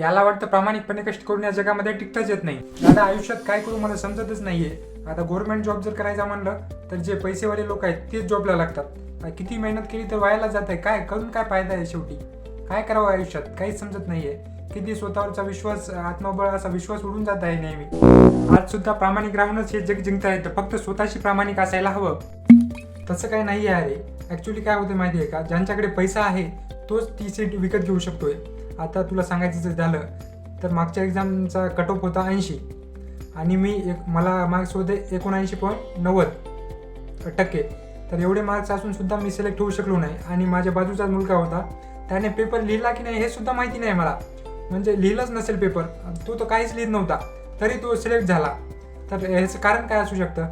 याला वाटतं प्रामाणिकपणे कष्ट करून या जगामध्ये टिकताच येत नाही. दादा आयुष्यात काय करू मला समजतच नाहीये. आता गव्हर्नमेंट जॉब जर करायचा म्हणलं तर जे पैसेवाले लोक आहेत तेच जॉबला लागतात. किती मेहनत केली तर वायाला जात आहे. काय करून काय फायदा आहे शेवटी? काय करावं आयुष्यात काहीच समजत नाहीये. किती स्वतःवरचा विश्वास, आत्मबळ असा विश्वास उडून जात आहे नेहमी. आज सुद्धा प्रामाणिक राहूनच हे जग जिंकता येतं. फक्त स्वतःशी प्रामाणिक असायला हवं. तसं काही नाही आहे रे. ॲक्च्युली काय होतं माहिती आहे का, ज्यांच्याकडे पैसा आहे तोच ती सीट विकत घेऊ शकतोय. आता तुला सांगायचं जर झालं तर मागच्या एक्झामचा कट ऑफ होता 80 आणि मला मार्क्स होते 79.90%. तर एवढे मार्क्स असून सुद्धा मी सिलेक्ट होऊ शकलो नाही. आणि माझ्या बाजूचाच मुलगा होता, त्याने पेपर लिहिला की नाही हे सुद्धा माहिती नाही मला. म्हणजे लिहिलंच नसेल पेपर, तो तर काहीच लिहित नव्हता तरी तो सिलेक्ट झाला. तर ह्याचं कारण काय असू शकतं?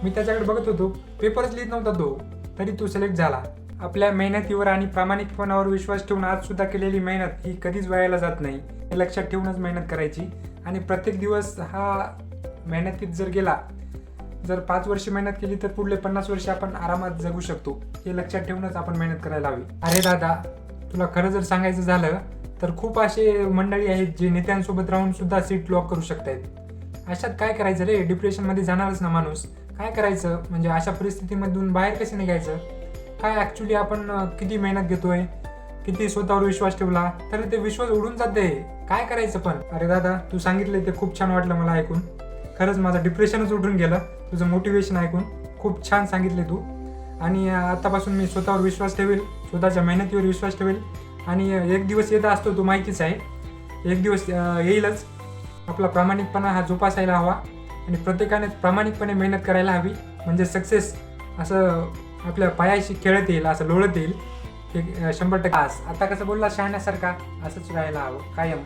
मी त्याच्याकडे बघत होतो, पेपरच लिहित नव्हता तो, तरी तो सिलेक्ट झाला. आपल्या मेहनतीवर आणि प्रामाणिकपणावर विश्वास ठेवून आज सुद्धा केलेली मेहनत ही कधीच वायाला जात नाही. हे लक्षात ठेवूनच मेहनत करायची. आणि प्रत्येक दिवस हा मेहनतीत जर गेला, जर 5 वर्ष मेहनत केली तर पुढले 50 वर्ष आपण आरामात जगू शकतो. हे लक्षात ठेवूनच आपण मेहनत करायला हवी. अरे दादा, तुला खरं जर सांगायचं झालं तर खूप असे मंडळी आहेत जे नेत्यांसोबत राहून सुद्धा सीट लॉक करू शकतायत. अशात काय करायचं रे? डिप्रेशनमध्ये जाणारच ना माणूस. काय करायचं म्हणजे अशा परिस्थितीमधून बाहेर कसे निघायचं? काय ॲक्च्युली आपण किती मेहनत घेतोय, किती स्वतःवर विश्वास ठेवला तरी ते विश्वास उडून जाते. काय करायचं पण? अरे दादा, तू सांगितलं ते खूप छान वाटलं मला ऐकून. खरंच माझं डिप्रेशनच उडून गेलं तुझं मोटिवेशन ऐकून. खूप छान सांगितले तू. आणि आतापासून मी स्वतःवर विश्वास ठेवेल, स्वतःच्या मेहनतीवर विश्वास ठेवेल. आणि एक दिवस येत असतो, तो माहितीच आहे. एक दिवस येईलच. आपला प्रामाणिकपणा हा जोपासायला हवा आणि प्रत्येकाने प्रामाणिकपणे मेहनत करायला हवी. म्हणजे सक्सेस असं आपल्या पायाशी खेळत येईल, असं लोळत येईल. हे 100% आता कसं बोलला शहाण्यासारखा, असंच राहायला हवं कायम.